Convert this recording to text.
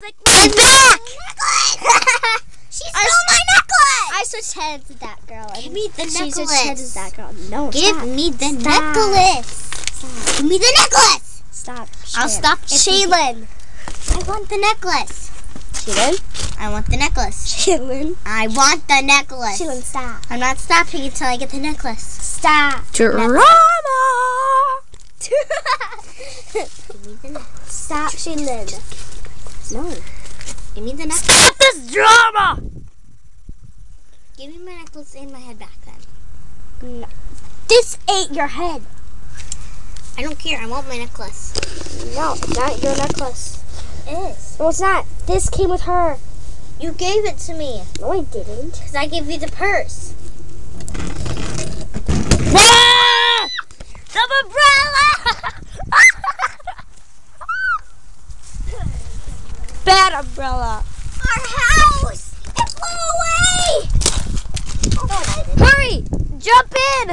Like, I'm back! She stole my necklace! I switched heads with that girl. Give me the necklace. She switched heads with that girl. No, Give stop. me the Stop. necklace. Stop. Give me the necklace. Stop. I'll stop Shaylin. I want the necklace. Shaylin? I want the necklace. Shaylin. I want the necklace. Shaylin, stop. I'm not stopping until I get the necklace. Stop. Drama. Give me the necklace. Stop, Shaylin. No. Give me the necklace. Stop this drama! Give me my necklace and my head back then. No. This ain't your head. I don't care. I want my necklace. No, it's not your necklace. It is. No, it's not. This came with her. You gave it to me. No, I didn't. Because I gave you the purse. Ah! The umbrella! Bad umbrella. Our house! It blew away! Hurry! Jump in!